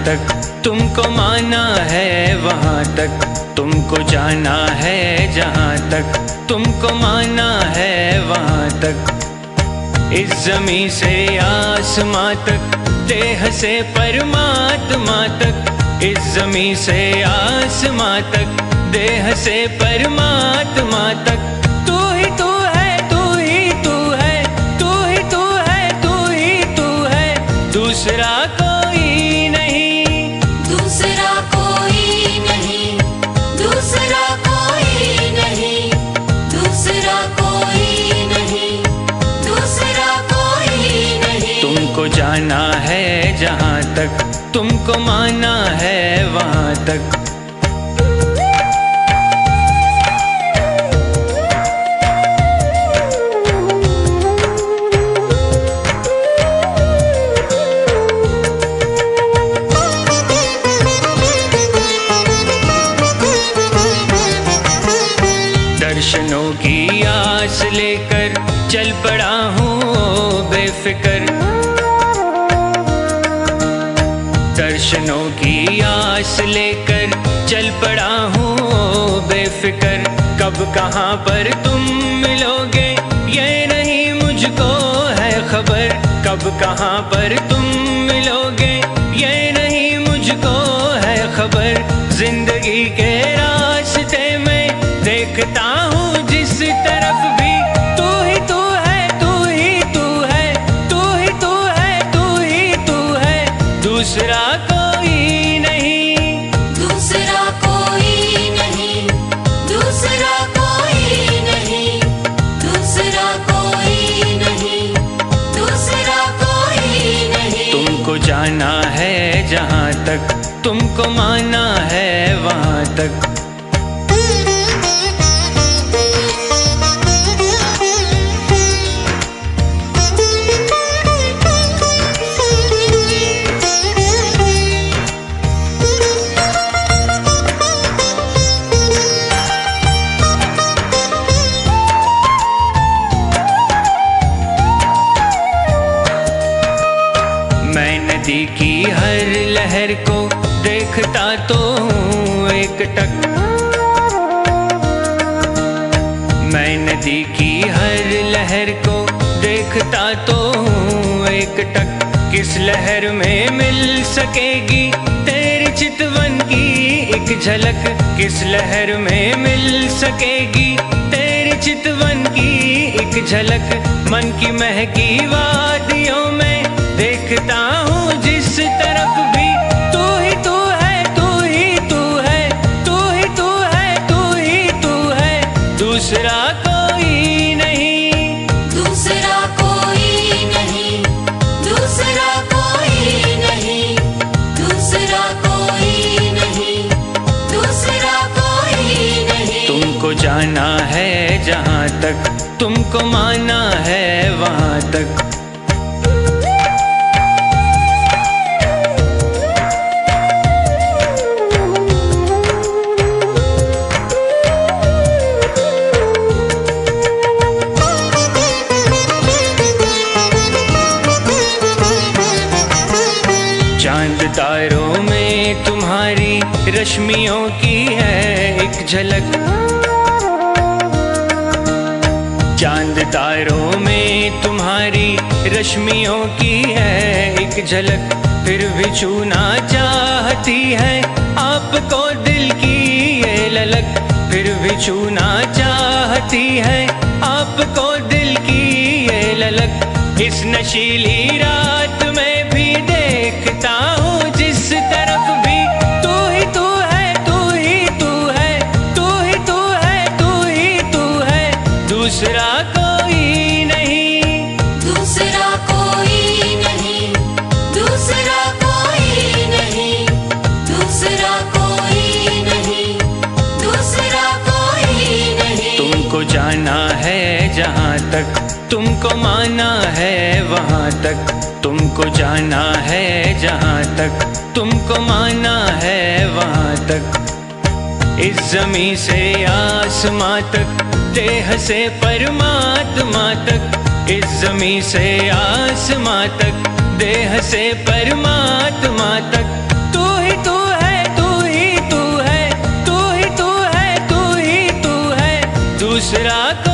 तक तुमको माना है वहाँ तक, तुमको जाना है जहाँ तक तुमको माना है वहाँ तक। इस ज़मीं से आसमां तक, देह से परमात्मा तक। इस ज़मीं से आसमां तक, देह से परमात्मा तक। तू ही तू है, तू ही तू है, तू ही तू है, तू ही तू है, दूसरा कोई नहीं, दूसरा कोई नहीं, दूसरा कोई नहीं, दूसरा कोई नहीं, दूसरा कोई नहीं। तुमको जाना है जहाँ तक तुमको माना है वहाँ तक। दर्शनों की आस लेकर चल पड़ा हूँ बेफिक्र। दर्शनों की आस लेकर चल पड़ा हूँ बेफिक्र। कब कहाँ पर तुम मिलोगे ये नहीं मुझको है खबर। कब कहाँ पर तुम मिलोगे ये नहीं मुझको है खबर। जिंदगी के रास्ते में देखता हूँ जिस तरफ भी, तू ही तू है, तू ही तू है, तू ही तू है, तू ही तू है, दूसरा कोई नहीं, दूसरा कोई नहीं, दूसरा कोई नहीं, दूसरा कोई नहीं, दूसरा कोई नहीं। तुमको जाना है जहाँ तक तुमको माना है वहाँ तक। मैं नदी की हर लहर को देखता तो हूँ एक टक। मैं नदी की हर लहर को देखता तो हूँ एक टक। किस लहर में मिल सकेगी तेरी चितवन की एक झलक। किस लहर में मिल सकेगी तेरी चितवन की एक झलक। मन की महकी वादियों में देखता हूँ जिस तरफ भी, तू ही तू है, तू ही तू है, तू ही तू है, तू ही तू है, दूसरा कोई नहीं, दूसरा कोई नहीं, दूसरा कोई नहीं, दूसरा कोई नहीं, दूसरा कोई नहीं। तुमको जाना है जहाँ तक तुमको माना है वहाँ तक। चांद तारों में तुम्हारी रश्मियों की है एक झलक। चांद तारों में तुम्हारी रश्मियों की है एक झलक। फिर भी छूना चाहती है आपको दिल की ये ललक। फिर भी छूना चाहती है आपको दिल की ये ललक। इस नशीली रात में भी देखता हूँ जिस तरफ भी, तू ही तू है, तू ही तू है, तू ही तू है, तू ही तू है, दूसरा कोई नहीं, दूसरा कोई नहीं, दूसरा कोई नहीं, दूसरा कोई नहीं, दूसरा कोई नहीं। तुमको जाना है जहाँ तक तुमको माना है वहाँ तक। तुमको जाना है जहाँ तक तुमको माना है वहाँ तक। इस ज़मीं से आसमां तक, देह से परमात्मा तक। इस ज़मीं से आसमां तक, देह से परमात्मा तक। तू दूसरा